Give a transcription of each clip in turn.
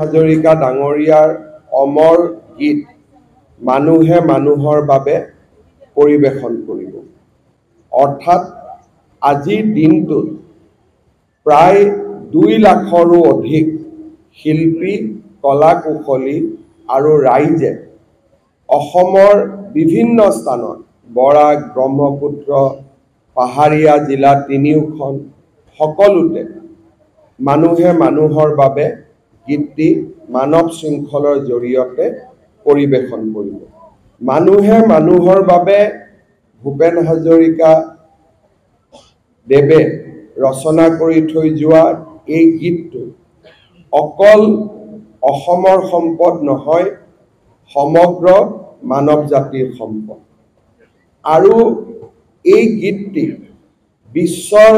হাজৰিকা ডাঙৰীয়াৰ অমৰ গীত মানুহে মানুহৰ বাবে পৰিৱেশন কৰিব। অৰ্থাৎ আজিৰ দিনটোত প্ৰায় 2 লাখৰো অধিক শিল্পী, কলা কুশলী আৰু ৰাইজে অসমৰ বিভিন্ন স্থানত বৰাক, ব্ৰহ্মপুত্ৰ, পাহাৰীয়া জিলা তিনিওখন সকলোতে মানুহে মানুহৰ বাবে গীতটি মানৱ শৃংখলৰ জৰিয়তে পৰিৱেশন কৰিব। মানুহে মানুহৰ বাবে ভূপেন হাজৰিকা দেৱে ৰচনা কৰি থৈ যোৱা এই গীতটো অকল অসমৰ সম্পদ নহয়, সমগ্ৰ মানৱ জাতিৰ সম্পদ। আৰু এই গীতটি বিশ্বৰ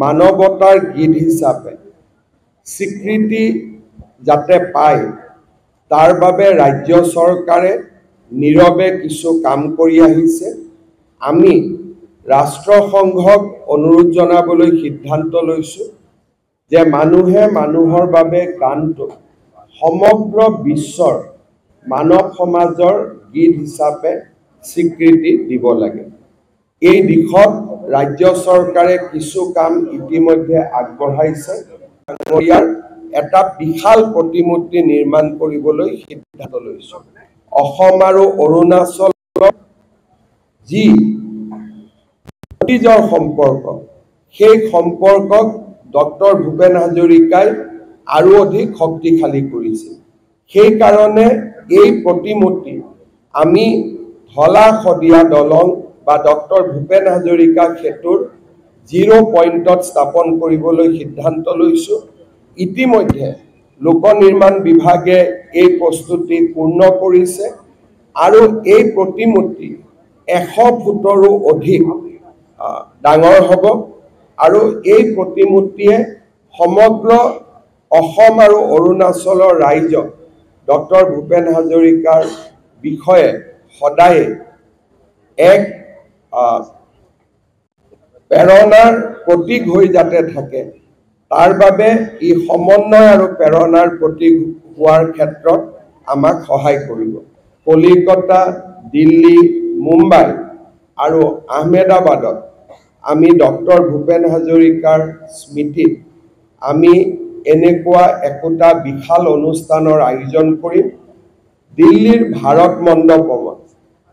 মানৱতাৰ গীত হিচাপে স্বীকৃতি যাতে পায় তাৰ বাবে ৰাজ্য চৰকাৰে নীৰৱে কিছু কাম কৰি আহিছে। আমি ৰাষ্ট্ৰসংঘক অনুৰোধ জনাবলৈ সিদ্ধান্ত লৈছোঁ যে মানুহে মানুহৰ বাবে গানটো সমগ্ৰ বিশ্বৰ মানৱ সমাজৰ গীত হিচাপে স্বীকৃতি দিব লাগে। এই দিশত ৰাজ্য চৰকাৰে কিছু কাম ইতিমধ্যে আগবঢ়াইছে। ইয়াৰ এটা বিশাল প্ৰতিমূৰ্তি নিৰ্মাণ কৰিবলৈ সিদ্ধান্ত লৈছোঁ। অসম আৰু অৰুণাচলৰ যি অতীজৰ সম্পৰ্ক, সেই সম্পৰ্কক ডক্টৰ ভূপেন হাজৰিকাই আৰু অধিক শক্তিশালী কৰিছিল। সেইকাৰণে এই প্ৰতিমূৰ্তি আমি ধলা শদিয়া দলং বা ডক্টৰ ভূপেন হাজৰিকা সেতুৰ 0 পইণ্টত স্থাপন কৰিবলৈ সিদ্ধান্ত লৈছোঁ। ইতিমধ্যে লোক নিৰ্মাণ বিভাগে এই প্ৰস্তুতি পূৰ্ণ কৰিছে আৰু এই প্ৰতিমূৰ্তি 100 ফুটৰো অধিক ডাঙৰ হ'ব আৰু এই প্ৰতিমূৰ্তিয়ে সমগ্ৰ অসম আৰু অৰুণাচলৰ ৰাইজক ডক্টৰ ভূপেন হাজৰিকাৰ বিষয়ে সদায় এক প্ৰেৰণাৰ প্ৰতীক হৈ যাতে থাকে, তাৰ বাবে ই সমন্বয় আৰু প্ৰেৰণাৰ প্ৰতীক হোৱাৰ ক্ষেত্ৰত আমাক সহায় কৰিব। কলিকতা, দিল্লী, মুম্বাই আৰু আহমেদাবাদত আমি ডক্টৰ ভূপেন হাজৰিকাৰ স্মৃতিত আমি এনেকুৱা একোটা বিশাল অনুষ্ঠানৰ আয়োজন কৰিম। দিল্লীৰ ভাৰত মণ্ডপত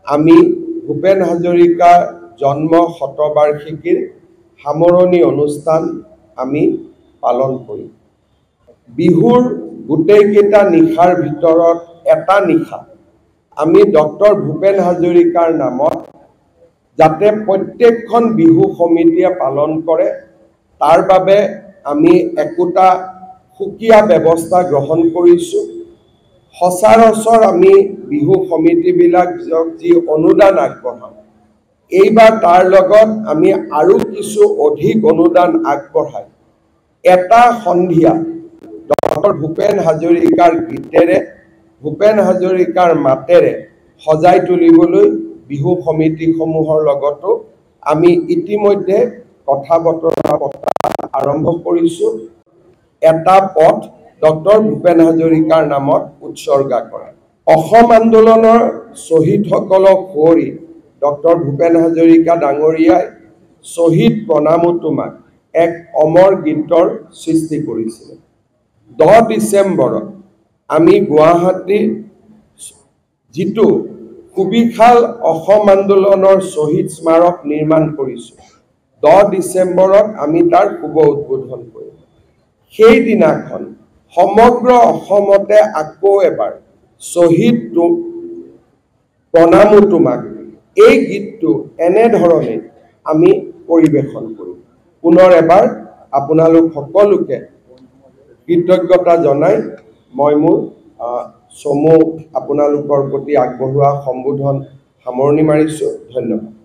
আমি ভূপেন হাজৰিকা জন্ম শতবাৰ্ষিকীৰ সামৰণি অনুষ্ঠান আমি পালন কৰিম। বিহুৰ গোটেইকেইটা নিশাৰ ভিতৰত এটা নিশা আমি ডক্টৰ ভূপেন হাজৰিকাৰ নামত যাতে প্ৰত্যেকখন বিহু সমিতিয়ে পালন কৰে তাৰ বাবে আমি একোটা সুকীয়া ব্যৱস্থা গ্ৰহণ কৰিছোঁ। সচৰাচৰ আমি বিহু সমিতিবিলাকক যি অনুদান আগবঢ়াওঁ, এইবাৰ তাৰ লগত আমি আৰু কিছু অধিক অনুদান আগবঢ়াই এটা সন্ধিয়া ডক্টৰ ভূপেন হাজৰিকাৰ গীতেৰে, ভূপেন হাজৰিকাৰ মাতেৰে সজাই তুলিবলৈ বিহু সমিতিসমূহৰ লগতো আমি ইতিমধ্যে কথা বতৰা পতা আৰম্ভ কৰিছোঁ। এটা পথ ডক্টৰ ভূপেন হাজৰিকাৰ নামত উৎসৰ্গা কৰা। অসম আন্দোলনৰ শ্বহীদসকলক সুঁৱৰি ডক্টৰ ভূপেন হাজৰিকা ডাঙৰীয়াই শ্বহীদ প্ৰণামো তোমাক এক অমৰ গীতৰ সৃষ্টি কৰিছিলে। 10 ডিচেম্বৰত আমি গুৱাহাটীৰ যিটো সুবিশাল অসম আন্দোলনৰ শ্বহীদ স্মাৰক নিৰ্মাণ কৰিছোঁ, 10 ডিচেম্বৰত আমি তাৰ শুভ উদ্বোধন কৰিম। সেইদিনাখন সমগ্ৰ অসমতে আকৌ এবাৰ শ্বহীদ প্ৰণামো তোমাক এই গীতটো এনেধৰণে আমি পৰিৱেশন কৰিম। পুনৰ এবাৰ আপোনালোক সকলোকে কৃতজ্ঞতা জনাই মই মোৰ চমু আপোনালোকৰ প্ৰতি আগবঢ়োৱা সম্বোধন সামৰণি মাৰিছোঁ। ধন্যবাদ।